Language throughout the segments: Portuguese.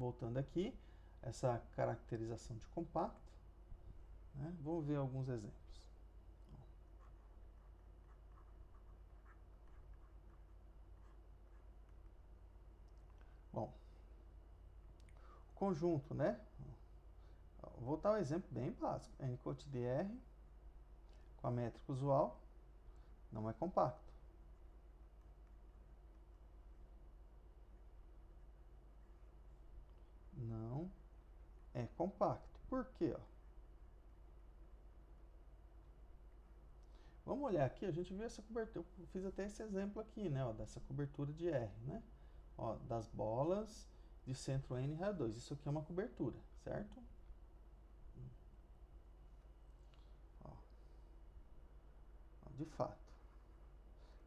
voltando aqui, essa caracterização de compacto, né? Vamos ver alguns exemplos. Bom, conjunto, né? Vou voltar um exemplo bem básico. N-cote de R com a métrica usual não é compacto. Não é compacto. Por quê? Ó? Vamos olhar aqui, a gente viu essa cobertura, eu fiz até esse exemplo aqui, né, ó, dessa cobertura de R, né? Ó, das bolas de centro N e raio 2. Isso aqui é uma cobertura, certo? Ó, de fato.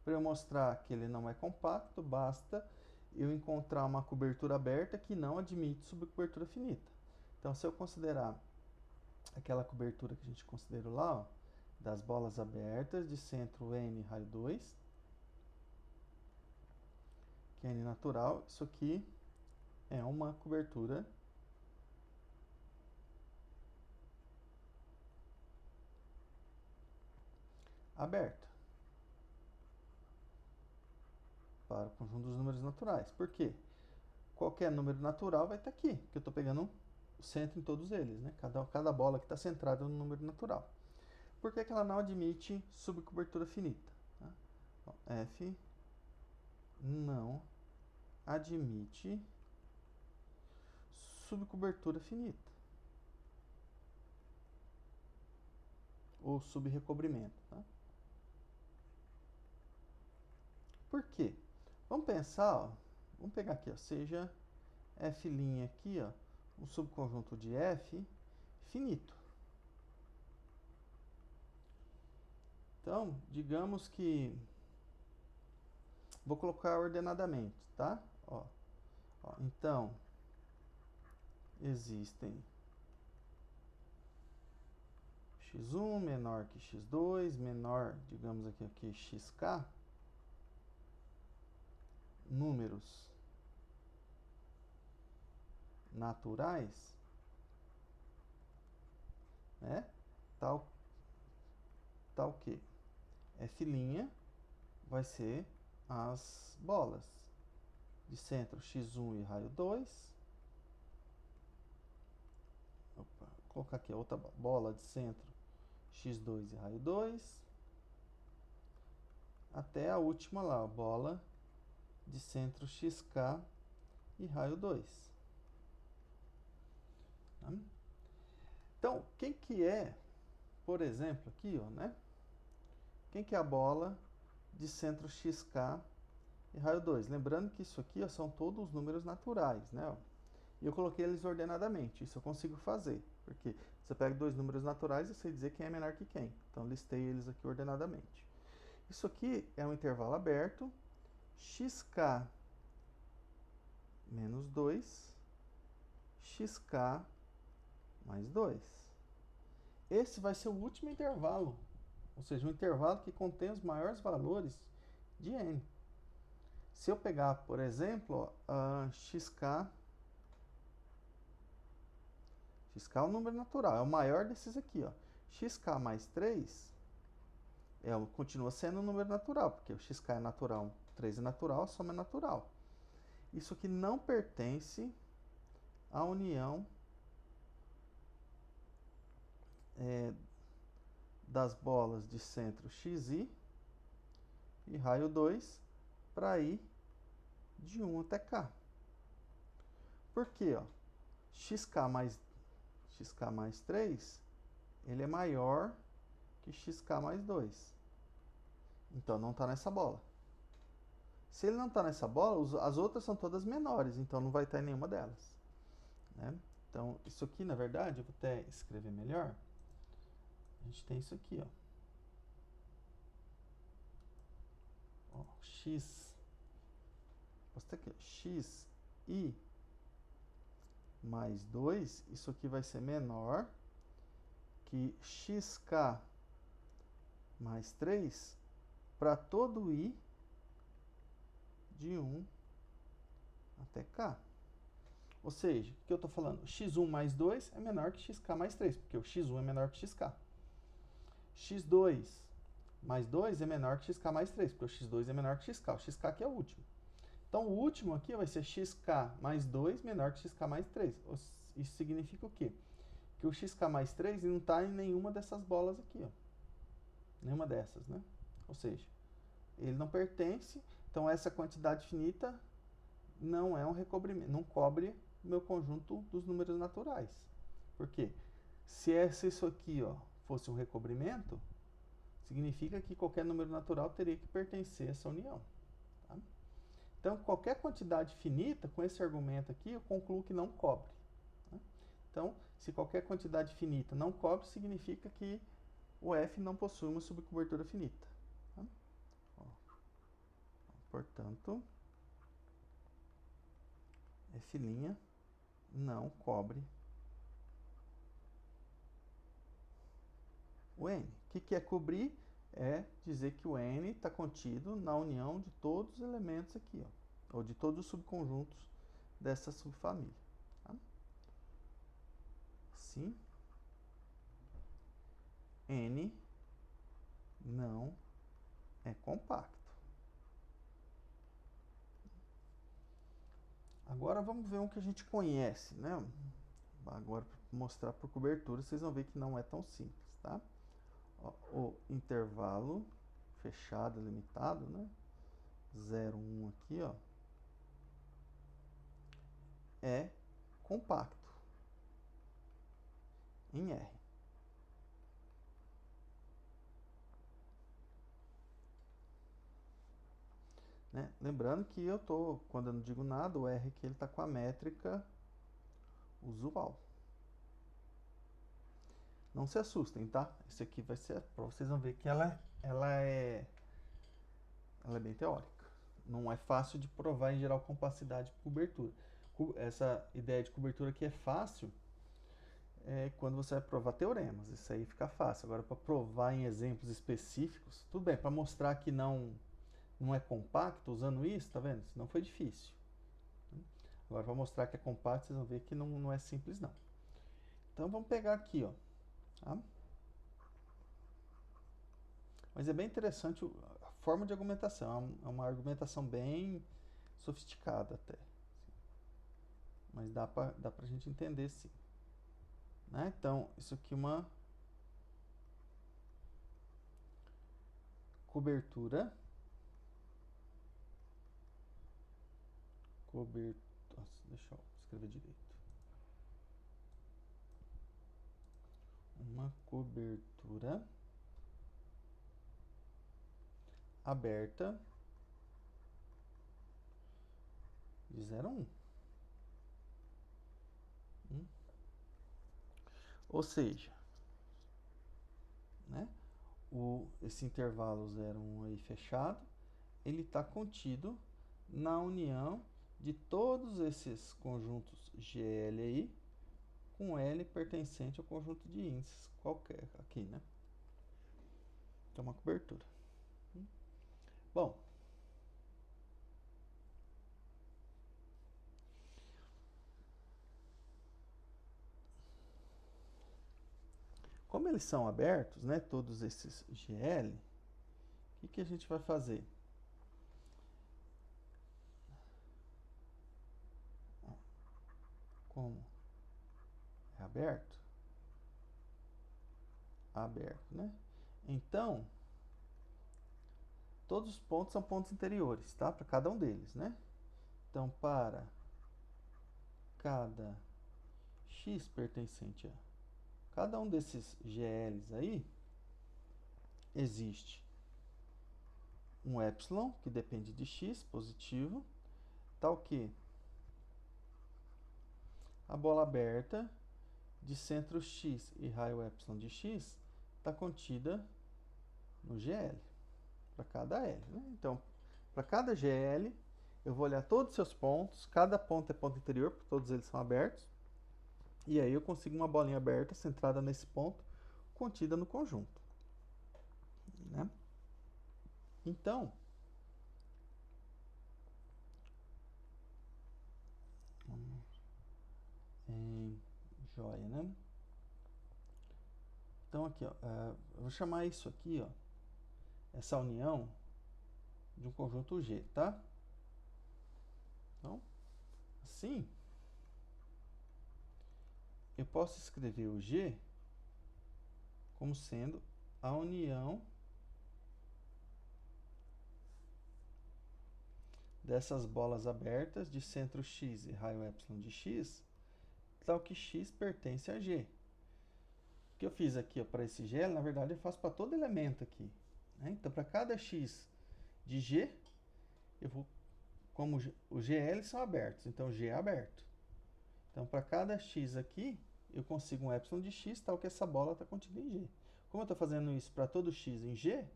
Para eu mostrar que ele não é compacto, basta eu encontrar uma cobertura aberta que não admite subcobertura finita. Então, se eu considerar aquela cobertura que a gente considerou lá, ó, das bolas abertas de centro N e raio 2, que é N natural, isso aqui é uma cobertura aberta para o conjunto dos números naturais. Por quê? Qualquer número natural vai estar aqui, porque eu estou pegando o centro em todos eles, né? Cada bola que está centrada no número natural. Por que ela não admite subcobertura finita? Tá? Então, F não admite subcobertura finita ou subrecobrimento. Tá? Por quê? Vamos pensar, ó, vamos pegar aqui, ó, seja F' aqui, ó, um subconjunto de F finito. Então, digamos que vou colocar ordenadamente, tá? Ó, então, existem x1 menor que x2, menor, digamos aqui, xk, números naturais, né? Tal que F' vai ser as bolas de centro x1 e raio 2. Opa, vou colocar aqui outra bola de centro x2 e raio 2. Até a última lá, a bola de centro xk e raio 2. Tá? Então, quem que é, por exemplo, aqui, ó, né? Quem que é a bola de centro xk e raio 2? Lembrando que isso aqui, ó, são todos os números naturais, né? Ó. E eu coloquei eles ordenadamente, isso eu consigo fazer. Porque você pega dois números naturais e sei dizer quem é menor que quem. Então, listei eles aqui ordenadamente. Isso aqui é um intervalo aberto, xk menos 2, xk mais 2. Esse vai ser o último intervalo, ou seja, um intervalo que contém os maiores valores de n. Se eu pegar, por exemplo, xk é um número natural, é o maior desses aqui. Ó. Xk mais 3 continua sendo um número natural, porque o xk é natural, 3 é natural, a soma é natural. Isso aqui não pertence à união das bolas de centro xi e raio 2 para ir de 1 até k. Por quê? Ó? xk mais 3 ele é maior que xk mais 2. Então não está nessa bola. Se ele não está nessa bola, as outras são todas menores, então não vai estar em nenhuma delas. Né? Então, isso aqui, na verdade, eu vou até escrever melhor. A gente tem isso aqui, ó. Ó, x. Posta aqui, ó, xi mais 2, isso aqui vai ser menor que xk mais 3 para todo i de 1 até k. Ou seja, o que eu estou falando? x1 mais 2 é menor que xk mais 3, porque o x1 é menor que xk. x2 mais 2 é menor que xk mais 3, porque o x2 é menor que xk. O xk aqui é o último. Então, o último aqui vai ser xk mais 2 menor que xk mais 3. Isso significa o quê? Que o xk mais 3 não está em nenhuma dessas bolas aqui, ó. Nenhuma dessas, né? Ou seja, ele não pertence, então essa quantidade finita não é um recobrimento, não cobre o meu conjunto dos números naturais. Por quê? Se isso aqui, ó, fosse um recobrimento, significa que qualquer número natural teria que pertencer a essa união. Tá? Então, qualquer quantidade finita, com esse argumento aqui, eu concluo que não cobre. Tá? Então, se qualquer quantidade finita não cobre, significa que o F não possui uma subcobertura finita. Tá? Ó. Portanto, F' não cobre o N. O que é cobrir? É dizer que o N está contido na união de todos os elementos aqui, ó, ou de todos os subconjuntos dessa subfamília. Tá? Assim, N não é compacto. Agora vamos ver um que a gente conhece, né? Agora, para mostrar por cobertura, vocês vão ver que não é tão simples, tá? Ó, o intervalo fechado, limitado, né? 0, 1 aqui, ó, é compacto em R. Né? Lembrando que quando eu não digo nada, o R aqui ele está com a métrica usual. Não se assustem, tá? Isso aqui vai ser para vocês vão ver que ela é bem teórica. Não é fácil de provar em geral compacidade por cobertura. Essa ideia de cobertura aqui é fácil quando você vai provar teoremas. Isso aí fica fácil. Agora, para provar em exemplos específicos, tudo bem, para mostrar que não é compacto usando isso, tá vendo? Isso não foi difícil. Agora, para mostrar que é compacto, vocês vão ver que não é simples, não. Então, vamos pegar aqui, ó. Tá? Mas é bem interessante a forma de argumentação. É uma argumentação bem sofisticada até. Mas dá pra gente entender, sim. Né? Então, isso aqui é uma cobertura. Nossa, deixa eu escrever direito. Uma cobertura aberta de 0 a 1. Ou seja, né, esse intervalo 0, 1 aí fechado, ele está contido na união de todos esses conjuntos GL aí com L pertencente ao conjunto de índices qualquer aqui, né? Então, uma cobertura. Bom, como eles são abertos, né, todos esses GL, o que a gente vai fazer? Como é aberto? Aberto, né? Então, todos os pontos são pontos interiores, tá? Para cada um deles, né? Então, para cada x pertencente a cada um desses GLs aí, existe um epsilon, que depende de x, positivo, tal que a bola aberta de centro x e raio epsilon de x está contida no GL, para cada L. Né? Então, para cada GL, eu vou olhar todos os seus pontos, cada ponto é ponto interior, porque todos eles são abertos, e aí eu consigo uma bolinha aberta centrada nesse ponto, contida no conjunto. Né? Então, Joia, né? Então aqui, ó, eu vou chamar isso aqui, ó, essa união de um conjunto G, tá? Então, assim, eu posso escrever o G como sendo a união dessas bolas abertas de centro X e raio epsilon de X, tal que X pertence a G. O que eu fiz aqui para esse G, na verdade eu faço para todo elemento aqui, né? Então, para cada X de G, eu vou, como os GL são abertos, então G é aberto. Então, para cada X aqui, eu consigo um epsilon de X, tal que essa bola está contida em G. Como eu estou fazendo isso para todo X em G,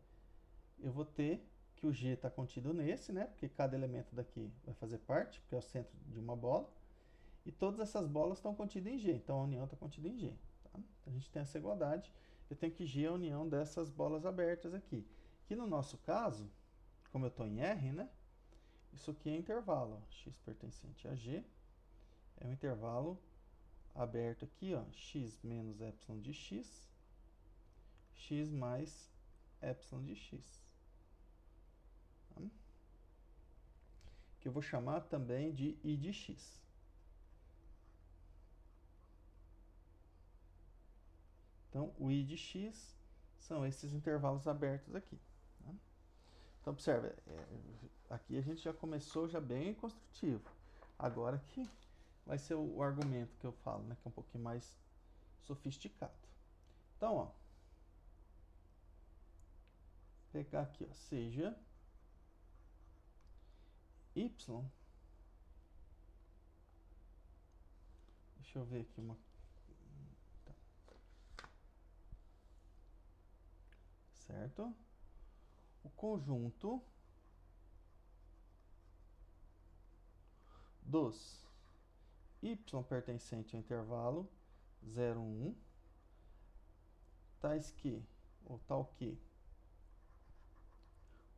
eu vou ter que o G está contido nesse, né? Porque cada elemento daqui vai fazer parte, porque é o centro de uma bola. E todas essas bolas estão contidas em G, então a união está contida em G. Tá? A gente tem essa igualdade. Eu tenho que G é a união dessas bolas abertas aqui. Que no nosso caso, como eu estou em R, né? Isso aqui é intervalo. Ó. X pertencente a G é um intervalo aberto aqui, ó, x menos epsilon de x, x mais epsilon de x. Tá? Que eu vou chamar também de I de x. Então, o I de x são esses intervalos abertos aqui. Tá? Então, observe, aqui a gente já começou já bem construtivo. Agora aqui vai ser o argumento que eu falo, né, que é um pouquinho mais sofisticado. Então, ó, pegar aqui, ó, seja y, deixa eu ver aqui uma, tá, certo? O conjunto dos y pertencente ao intervalo 0, 1, tais que, ou tal que,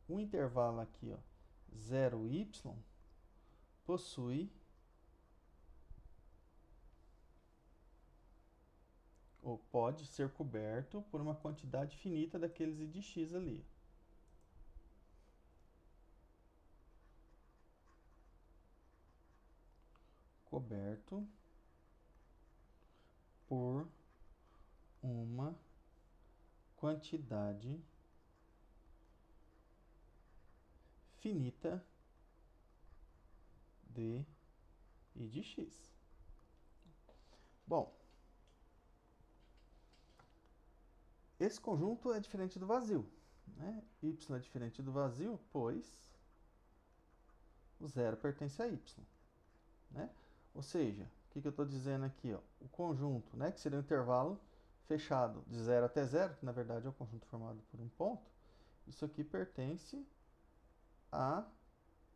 o intervalo aqui, ó, 0y, possui, ou pode ser coberto por uma quantidade finita daqueles I de x ali. Coberto por uma quantidade finita de I de x. Bom, esse conjunto é diferente do vazio, né? Y é diferente do vazio, pois o zero pertence a y, né? Ou seja, o que eu estou dizendo aqui? Ó? O conjunto, né, que seria um intervalo fechado de 0 até 0, que na verdade é o conjunto formado por um ponto, isso aqui pertence a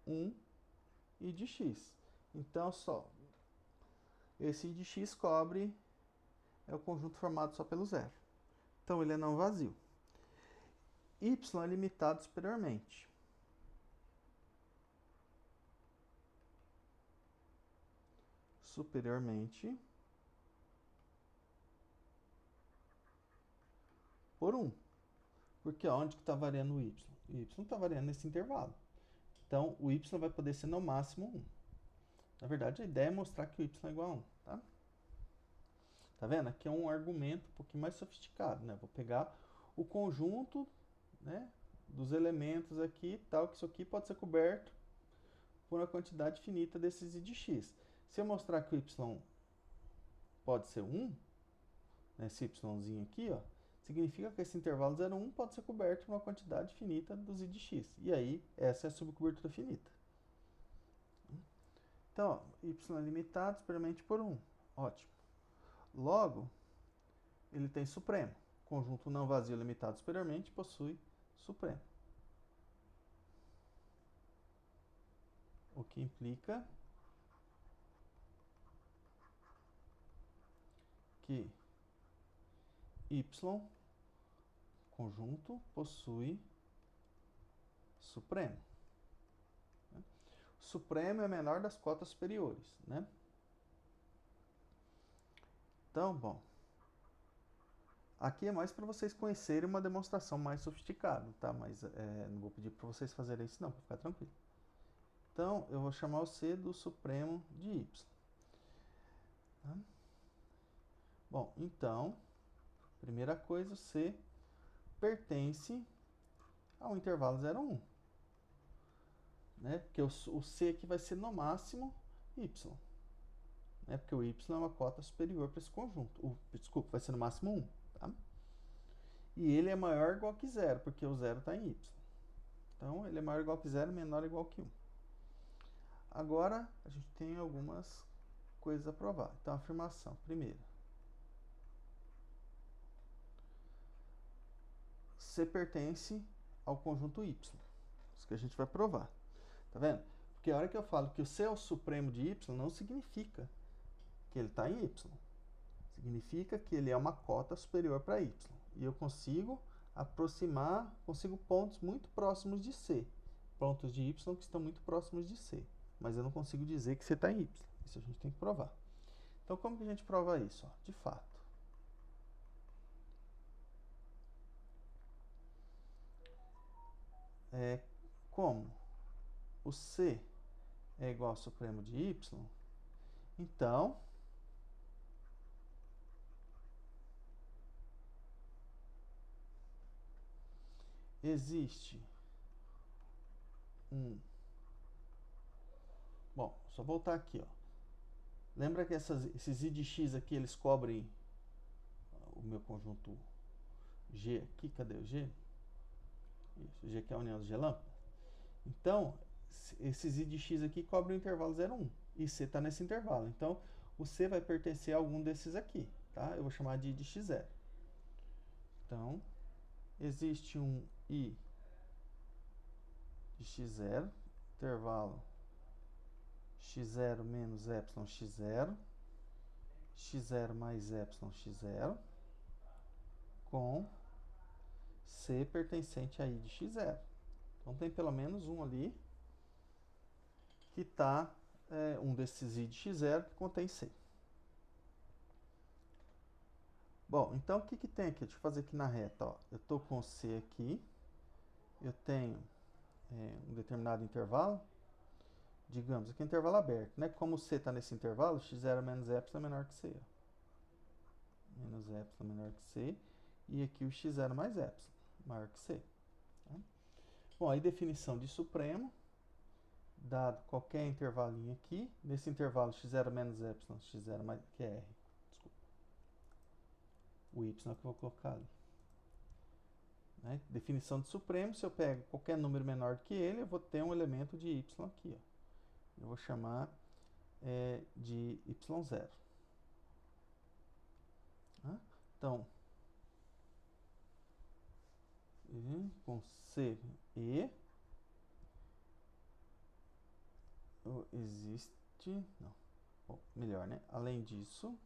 1 I de x. Então, só esse I de x cobre é o conjunto formado só pelo zero. Então, ele é não vazio. Y é limitado superiormente. Superiormente por 1. Porque onde que está variando o y? O y está variando nesse intervalo. Então, o y vai poder ser no máximo 1. Na verdade, a ideia é mostrar que o y é igual a 1. Tá? Tá vendo? Aqui é um argumento um pouquinho mais sofisticado. Né? Vou pegar o conjunto, né, dos elementos aqui, tal, que isso aqui pode ser coberto por uma quantidade finita desses I de x. Se eu mostrar que o y pode ser 1, né, esse yzinho aqui, ó, significa que esse intervalo 0, 1 pode ser coberto por uma quantidade finita dos I de x. E aí, essa é a subcobertura finita. Então, ó, y é limitado superiormente por 1. Ótimo. Logo, ele tem supremo. Conjunto não vazio limitado superiormente possui supremo. O que implica que y, conjunto, possui supremo. Supremo é menor das cotas superiores, né? Então, bom, aqui é mais para vocês conhecerem uma demonstração mais sofisticada, tá? Mas não vou pedir para vocês fazerem isso não, para ficar tranquilo. Então, eu vou chamar o C do supremo de y. Tá? Bom, então, primeira coisa, o C pertence ao intervalo 0, 1. Né? Porque o C aqui vai ser no máximo y. Né? Porque o y é uma cota superior para esse conjunto. Desculpa, vai ser no máximo 1. Tá? E ele é maior ou igual que 0, porque o 0 está em y. Então, ele é maior ou igual que 0, menor ou igual que 1. Agora, a gente tem algumas coisas a provar. Então, afirmação. Primeira. C pertence ao conjunto y. Isso que a gente vai provar. Tá vendo? Porque a hora que eu falo que o C é o supremo de y, não significa que ele está em y. Significa que ele é uma cota superior para y. E eu consigo aproximar, consigo pontos muito próximos de C. Pontos de y que estão muito próximos de C. Mas eu não consigo dizer que C está em y. Isso a gente tem que provar. Então, como que a gente prova isso? De fato. Como o C é igual ao supremo de y, então existe um... Bom, só voltar aqui, ó. Lembra que esses i de x aqui, eles cobrem o meu conjunto G aqui? Cadê o G? Isso, G que é a união dos G lambda. Então, esses i de x aqui cobrem o intervalo 0, 1. E C está nesse intervalo. Então, o C vai pertencer a algum desses aqui. Tá? Eu vou chamar de i de x0. Então, existe um i de x0, intervalo x0 menos epsilon x0, x0 mais epsilon x0, com C pertencente a i de x0. Então, tem pelo menos um ali que está, um desses i de x0 que contém C. Bom, então o que tem aqui? Deixa eu fazer aqui na reta. Ó. Eu estou com C aqui, eu tenho um determinado intervalo, digamos, aqui é um intervalo aberto, né? Como C está nesse intervalo, x0 menos epsilon é menor que C. Ó. Menos epsilon menor que C, e aqui o x0 mais epsilon, maior que C. Tá? Bom, aí definição de supremo, dado qualquer intervalinho aqui, nesse intervalo x0 menos epsilon, x0 mais, que é R, desculpa. O y que eu vou colocar ali. Né? Definição de supremo, se eu pego qualquer número menor que ele, eu vou ter um elemento de y aqui. Ó. Eu vou chamar de y0. Tá? Então, com C e existe, não, bom, melhor, né? Além disso,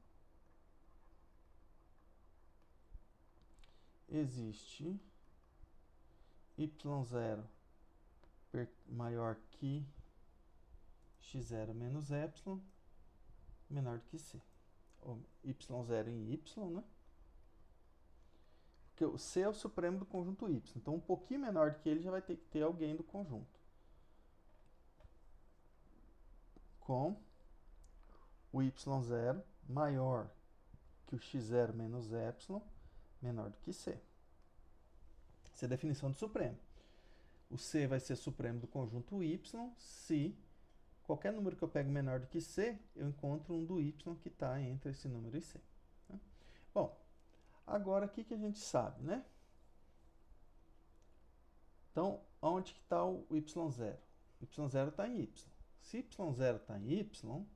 existe y0 maior que x0 menos epsilon menor do que c. Ou y0 em y, né? Porque o c é o supremo do conjunto y. Então, um pouquinho menor do que ele já vai ter que ter alguém do conjunto. Com o y0 maior que o x0 menos epsilon menor do que c. Essa é a definição do supremo. O C vai ser supremo do conjunto Y se qualquer número que eu pego menor do que C, eu encontro um do Y que está entre esse número e C. Bom, agora o que a gente sabe, né? Então, onde que está o Y0? Y0 está em Y. Se Y0 está em Y,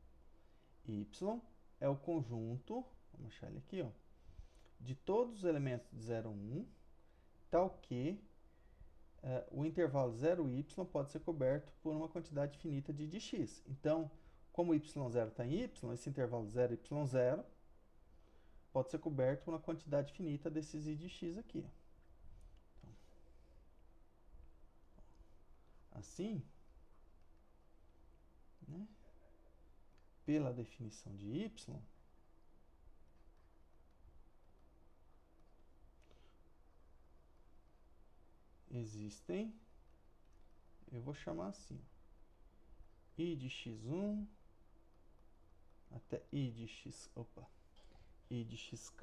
Y é o conjunto, vamos achar ele aqui, ó, de todos os elementos de 0, 1, tal que o intervalo 0y pode ser coberto por uma quantidade finita de x. Então, como y0 está em y, esse intervalo 0y0 pode ser coberto por uma quantidade finita desses i de x aqui. Então, assim, né, pela definição de y, existem, eu vou chamar assim, I de x1 até I de xk,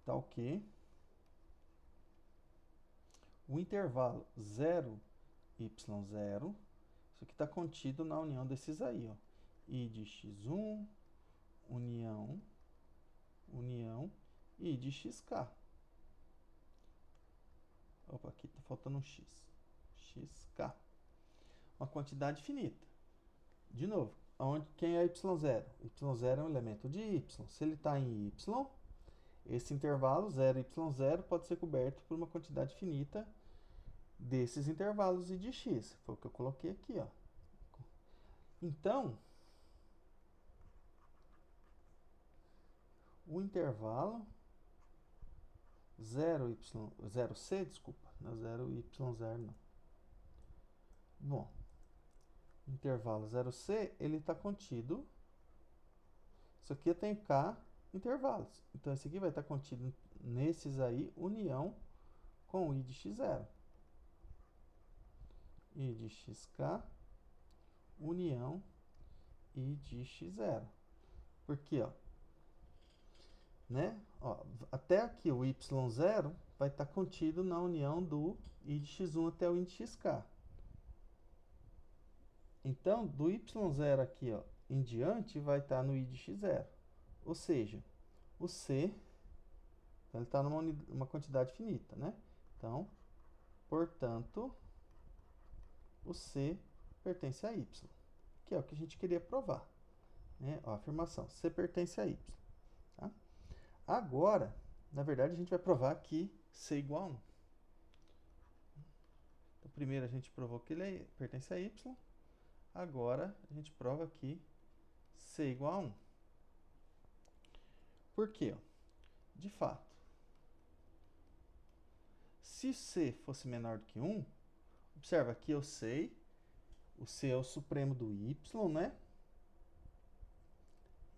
tá ok. O intervalo 0, y0, isso aqui está contido na união desses aí, ó. I de x1, união, I de xk. Opa, aqui está faltando um x. xk. Uma quantidade finita. De novo, quem é y0? y0 é um elemento de y. Se ele está em y, esse intervalo 0, y0 pode ser coberto por uma quantidade finita desses intervalos I de x. Foi o que eu coloquei aqui, ó. Então, o intervalo 0c, desculpa, não é 0y0 não. Bom, o intervalo 0c, ele está contido, isso aqui eu tenho k intervalos, então esse aqui vai estar contido nesses aí, união com o I de x0. I de xk, união I de x0. Porque, ó, né? Ó, até aqui o y0 vai estar contido na união do I de x1 até o I de xk. Então, do y0 aqui, ó, em diante, vai estar no I de x0. Ou seja, o C, então ele está numa quantidade finita, né? Então, portanto, o C pertence a y, que é o que a gente queria provar. Né? Ó, a afirmação, C pertence a y. Tá? Agora, na verdade, a gente vai provar que C é igual a 1. Então, primeiro a gente provou que ele pertence a y. Agora, a gente prova que C é igual a 1. Por quê? De fato, se C fosse menor do que 1, observa que eu sei, o C é o supremo do y, né?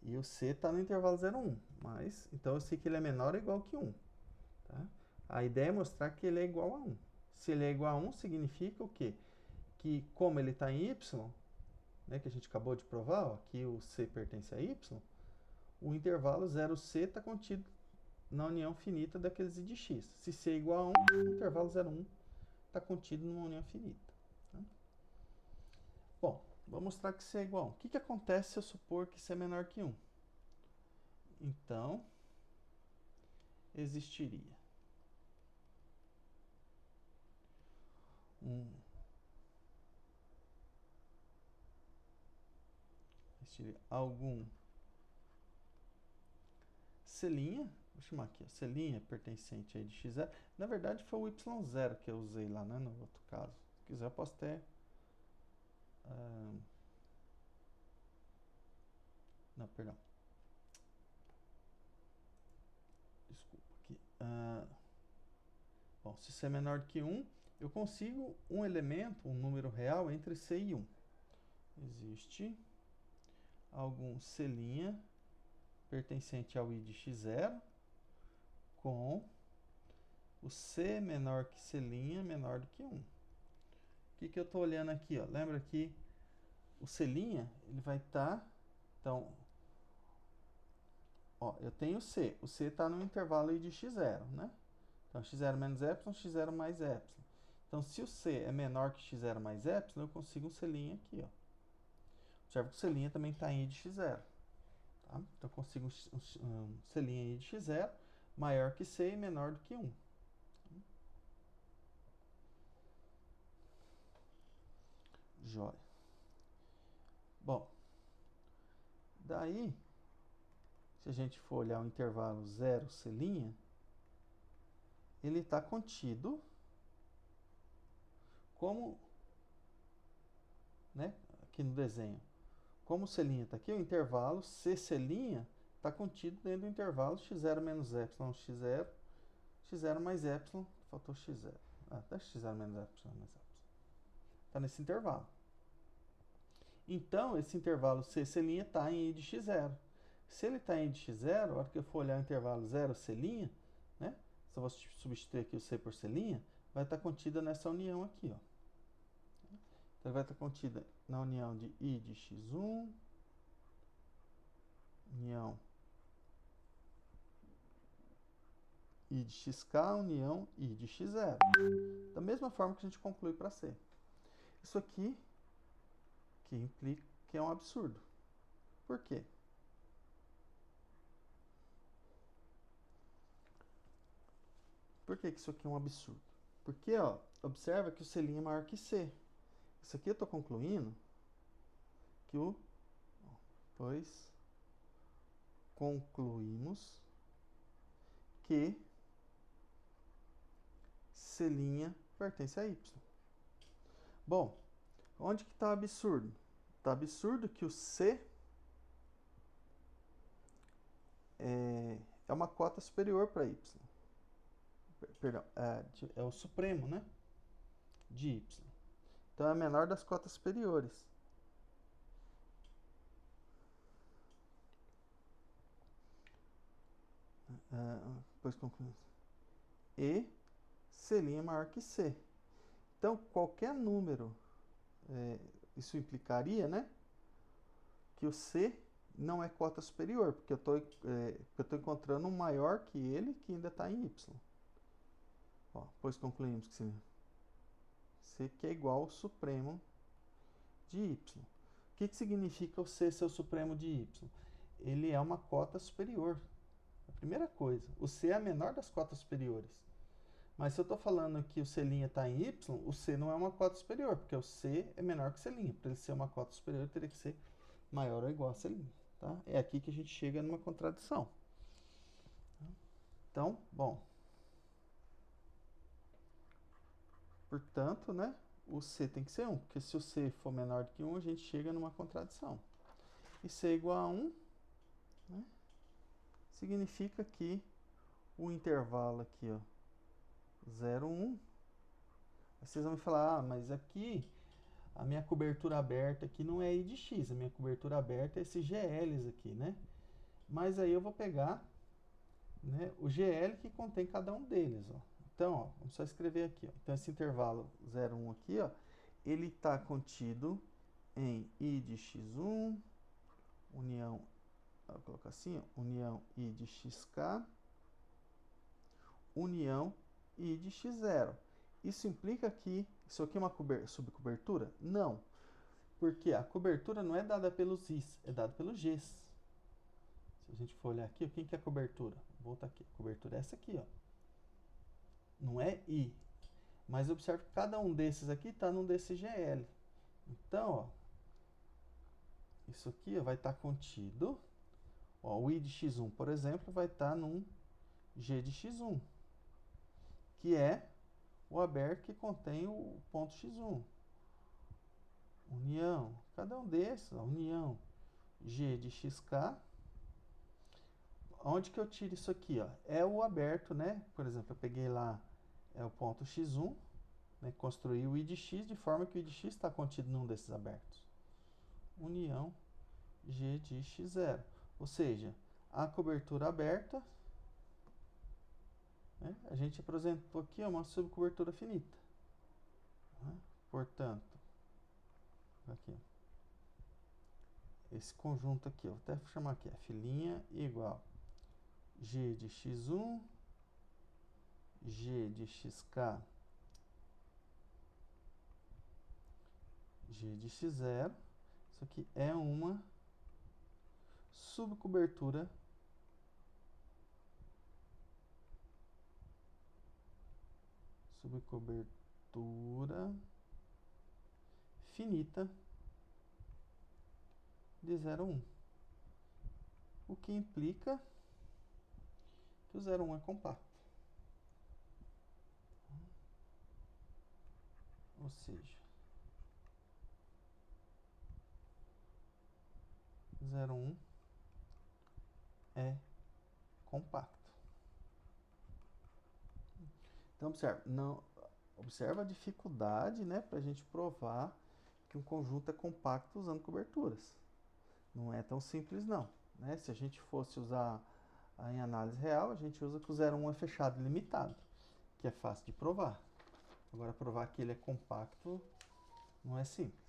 E o C está no intervalo 0, 1. Mas, então eu sei que ele é menor ou igual que 1. Tá? A ideia é mostrar que ele é igual a 1. Se ele é igual a 1, significa o quê? Que como ele está em y, né, que a gente acabou de provar, ó, que o C pertence a y, o intervalo 0c está contido na união finita daqueles I de x. Se C é igual a 1, o intervalo 0, 1 está contido numa união finita. Tá? Bom, vou mostrar que C é igual a 1. O que acontece se eu supor que C é menor que 1? Então, existiria algum C', vou chamar aqui, ó, C' pertencente aí de x0. Na verdade, foi o y0 que eu usei lá, né, no outro caso. Se quiser, eu posso até... não, perdão. Desculpa aqui. Bom, se C é menor do que 1, eu consigo um elemento, um número real entre C e 1. Existe algum C' pertencente ao I de x0 com o C menor que C' menor do que 1. O que eu estou olhando aqui? Ó? Lembra que o C' ele vai estar... então, ó, eu tenho C. O C está no intervalo I de x0, né? Então, x0 menos epsilon, x0 mais epsilon. Então, se o C é menor que x0 mais epsilon, eu consigo um C' aqui, ó. Observa que o C' também está em I de x0. Tá? Então, eu consigo um C' em I de x0 maior que C e menor do que 1. Jóia. Bom, daí, se a gente for olhar o intervalo 0, C', ele está contido como, né, aqui no desenho, como o C' está aqui, o intervalo C' está contido dentro do intervalo x0 menos epsilon x0, x0 mais epsilon, faltou x0. Até x0 menos epsilon mais epsilon. Está nesse intervalo. Então, esse intervalo C' está em I de x0. Se ele está em I de x0, a hora que eu for olhar o intervalo 0, C', né? Se eu vou substituir aqui o C por C', vai estar contida nessa união aqui, ó. Então, vai estar contida na união de I de x1, união I de xk, união I de x0. Da mesma forma que a gente conclui para C. Isso aqui que implica que é um absurdo. Por quê? Por que isso aqui é um absurdo? Porque, ó, observa que o C' é maior que C. Isso aqui eu estou concluindo que pois concluímos que C' pertence a Y. Bom, onde que está o absurdo? Está absurdo que o C é uma cota superior para Y. Perdão, é o supremo, né? De Y. Então é a menor das cotas superiores. Depois concluímos. E C' é maior que C. Então, qualquer número, isso implicaria, né? Que o C não é cota superior, porque eu estou encontrando um maior que ele que ainda está em Y. Ó, depois concluímos que C que é igual ao supremo de Y. O que significa o C ser o supremo de Y? Ele é uma cota superior. A primeira coisa, o C é a menor das cotas superiores. Mas se eu estou falando que o C' está em Y, o C não é uma cota superior, porque o C é menor que o C'. Para ele ser uma cota superior, ele teria que ser maior ou igual a C'. Tá? É aqui que a gente chega numa contradição. Então, bom. Portanto, né, o C tem que ser 1, porque se o C for menor do que 1, a gente chega numa contradição. E C igual a 1, né, significa que o intervalo aqui, ó, 0, 1. Aí vocês vão me falar, mas aqui a minha cobertura aberta aqui não é I de x, a minha cobertura aberta é esses GLs aqui, né? Mas aí eu vou pegar, né, o GL que contém cada um deles, ó. Então, ó, vamos só escrever aqui, ó. Então esse intervalo 0, 1 aqui, ó, ele está contido em I de x1, união, vou colocar assim, ó, união I de xk, união I de x0. Isso implica que isso aqui é uma subcobertura? Não. Porque a cobertura não é dada pelos I's, é dada pelos G's. Se a gente for olhar aqui, quem que é a cobertura? Vou voltar aqui. A cobertura é essa aqui, ó. Não é I. Mas observe que cada um desses aqui está num desses GL. Então, ó, isso aqui ó, vai estar contido. Ó, o I de x1, por exemplo, vai estar num G de x1, que é o aberto que contém o ponto x1. União, cada um desses, ó, união G de xk. Onde que eu tiro isso aqui? Ó? É o aberto, né? Por exemplo, eu peguei lá o ponto x1, né? Construí o I de x de forma que o I de x está contido num desses abertos. União G de x0. Ou seja, a cobertura aberta, né? A gente apresentou aqui uma subcobertura finita. Né? Portanto, aqui, esse conjunto aqui, eu vou até chamar aqui, F' igual G de x1, G de xk, G de x0. Isso aqui é uma subcobertura finita de 0, 1. O que implica que o 0, 1 é compacto. Ou seja, 0, 1 é compacto. Então, observa a dificuldade, né, para a gente provar que um conjunto é compacto usando coberturas. Não é tão simples não, né? Se a gente fosse usar em análise real, a gente usa que o 0,1 é fechado e limitado, que é fácil de provar. Agora, provar que ele é compacto não é simples.